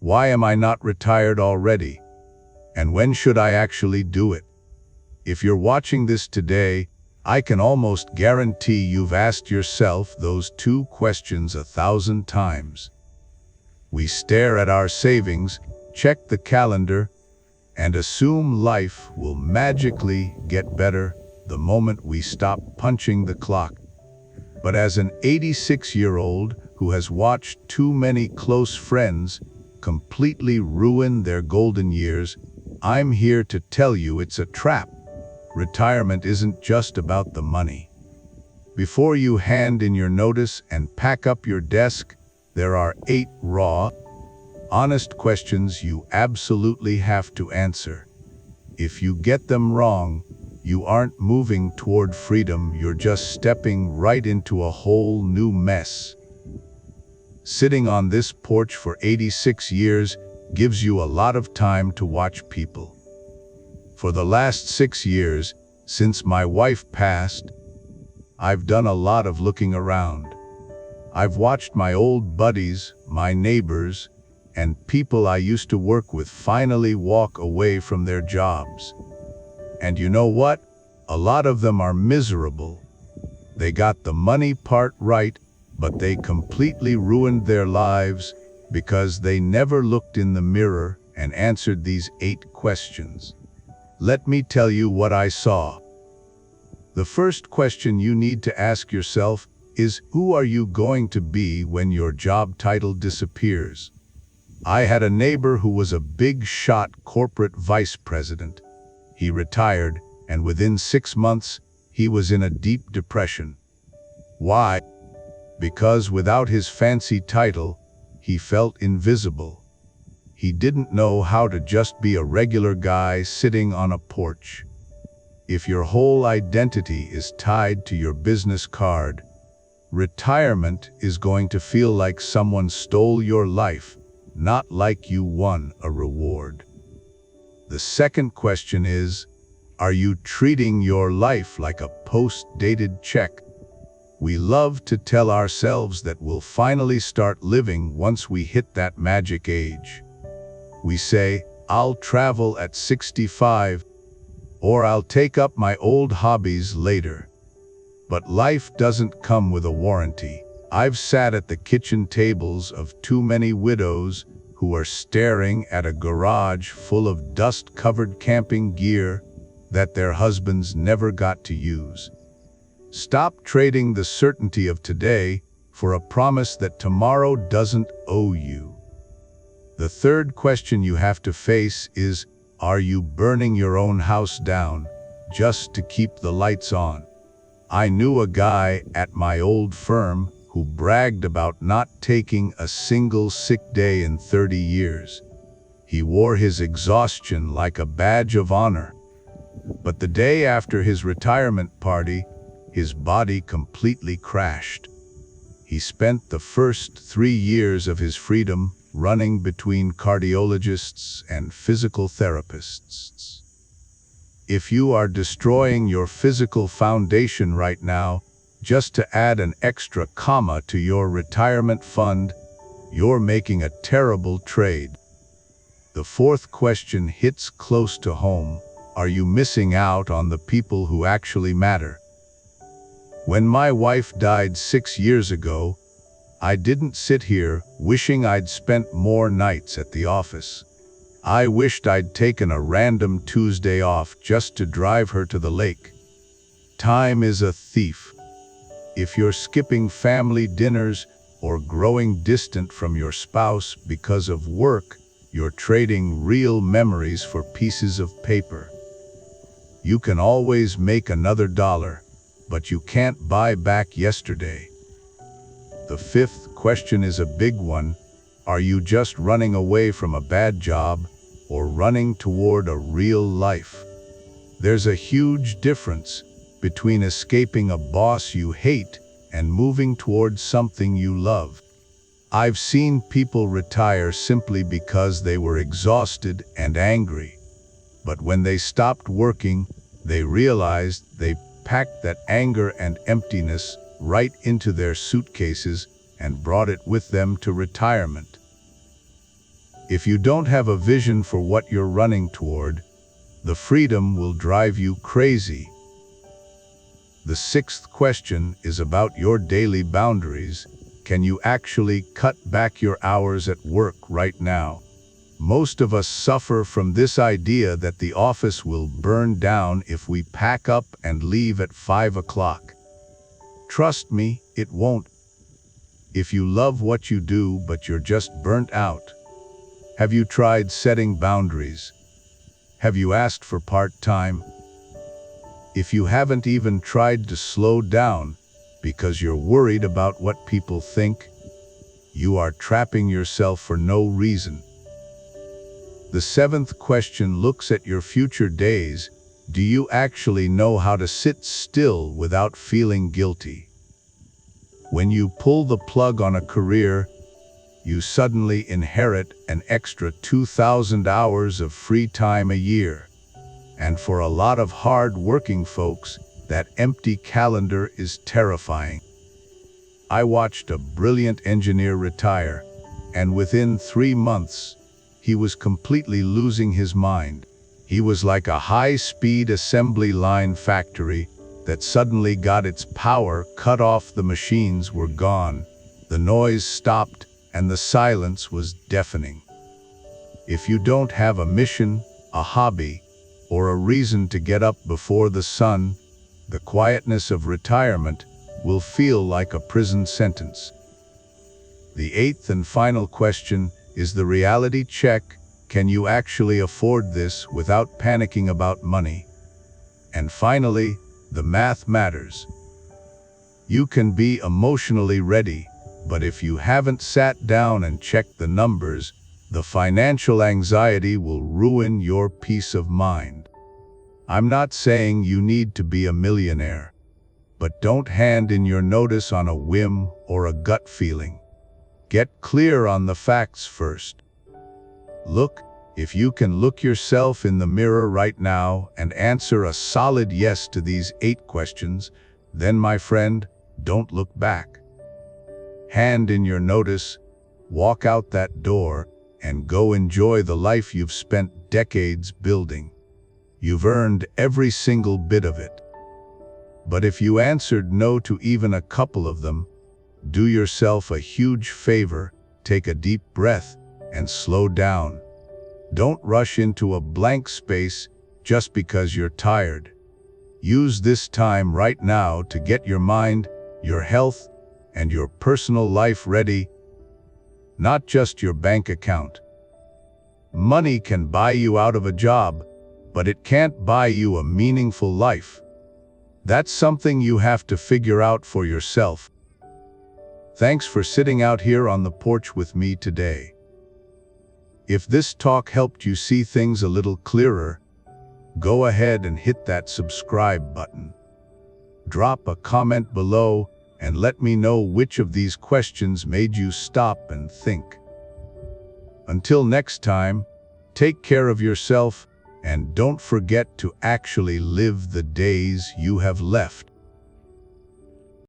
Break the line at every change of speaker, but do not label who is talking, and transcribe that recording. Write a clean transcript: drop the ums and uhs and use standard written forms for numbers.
Why am I not retired already? And when should I actually do it? If you're watching this today, I can almost guarantee you've asked yourself those two questions 1,000 times. We stare at our savings, check the calendar, and assume life will magically get better the moment we stop punching the clock. But as an 86-year-old who has watched too many close friends completely ruin their golden years, I'm here to tell you it's a trap. Retirement isn't just about the money. Before you hand in your notice and pack up your desk, there are 8 raw, honest questions you absolutely have to answer. If you get them wrong, you aren't moving toward freedom, you're just stepping right into a whole new mess. Sitting on this porch for 86 years gives you a lot of time to watch people. For the last 6 years, since my wife passed, I've done a lot of looking around. I've watched my old buddies, my neighbors, and people I used to work with finally walk away from their jobs. And you know what? A lot of them are miserable. They got the money part right, but they completely ruined their lives because they never looked in the mirror and answered these 8 questions. Let me tell you what I saw. The first question you need to ask yourself is, who are you going to be when your job title disappears? I had a neighbor who was a big-shot corporate vice president. He retired, and within 6 months, he was in a deep depression. Why? Because without his fancy title, he felt invisible. He didn't know how to just be a regular guy sitting on a porch. If your whole identity is tied to your business card, retirement is going to feel like someone stole your life, not like you won a reward. The second question is, are you treating your life like a post-dated check? We love to tell ourselves that we'll finally start living once we hit that magic age. We say, I'll travel at 65, or I'll take up my old hobbies later. But life doesn't come with a warranty. I've sat at the kitchen tables of too many widows who are staring at a garage full of dust-covered camping gear that their husbands never got to use. Stop trading the certainty of today for a promise that tomorrow doesn't owe you. The third question you have to face is, are you burning your own house down just to keep the lights on? I knew a guy at my old firm who bragged about not taking a single sick day in 30 years. He wore his exhaustion like a badge of honor. But the day after his retirement party, his body completely crashed. He spent the first 3 years of his freedom running between cardiologists and physical therapists. If you are destroying your physical foundation right now, just to add an extra comma to your retirement fund, you're making a terrible trade. The fourth question hits close to home. Are you missing out on the people who actually matter? When my wife died 6 years ago, I didn't sit here wishing I'd spent more nights at the office. I wished I'd taken a random Tuesday off just to drive her to the lake. Time is a thief. If you're skipping family dinners or growing distant from your spouse because of work, you're trading real memories for pieces of paper. You can always make another dollar, but you can't buy back yesterday. The fifth question is a big one. Are you just running away from a bad job or running toward a real life? There's a huge difference between escaping a boss you hate and moving towards something you love. I've seen people retire simply because they were exhausted and angry. But when they stopped working, they realized they packed that anger and emptiness right into their suitcases and brought it with them to retirement. If you don't have a vision for what you're running toward, the freedom will drive you crazy. The sixth question is about your daily boundaries. Can you actually cut back your hours at work right now? Most of us suffer from this idea that the office will burn down if we pack up and leave at 5 o'clock. Trust me, it won't. If you love what you do but you're just burnt out, have you tried setting boundaries? Have you asked for part-time? If you haven't even tried to slow down because you're worried about what people think, you are trapping yourself for no reason. The seventh question looks at your future days. Do you actually know how to sit still without feeling guilty? When you pull the plug on a career, you suddenly inherit an extra 2,000 hours of free time a year. And for a lot of hard-working folks, that empty calendar is terrifying. I watched a brilliant engineer retire, and within 3 months, he was completely losing his mind. He was like a high-speed assembly line factory that suddenly got its power cut off. The machines were gone, the noise stopped, and the silence was deafening. If you don't have a mission, a hobby, or a reason to get up before the sun, the quietness of retirement will feel like a prison sentence. The eighth and final question is the reality check. Can you actually afford this without panicking about money? And finally, the math matters. You can be emotionally ready, but if you haven't sat down and checked the numbers, the financial anxiety will ruin your peace of mind. I'm not saying you need to be a millionaire, but don't hand in your notice on a whim or a gut feeling. Get clear on the facts first. Look, if you can look yourself in the mirror right now and answer a solid yes to these 8 questions, then my friend, don't look back. Hand in your notice, walk out that door, and go enjoy the life you've spent decades building. You've earned every single bit of it. But if you answered no to even a couple of them, do yourself a huge favor, take a deep breath, and slow down. Don't rush into a blank space just because you're tired. Use this time right now to get your mind, your health, and your personal life ready, not just your bank account. Money can buy you out of a job, but it can't buy you a meaningful life. That's something you have to figure out for yourself. Thanks for sitting out here on the porch with me today. If this talk helped you see things a little clearer, go ahead and hit that subscribe button. Drop a comment below and let me know which of these questions made you stop and think. Until next time, take care of yourself and don't forget to actually live the days you have left.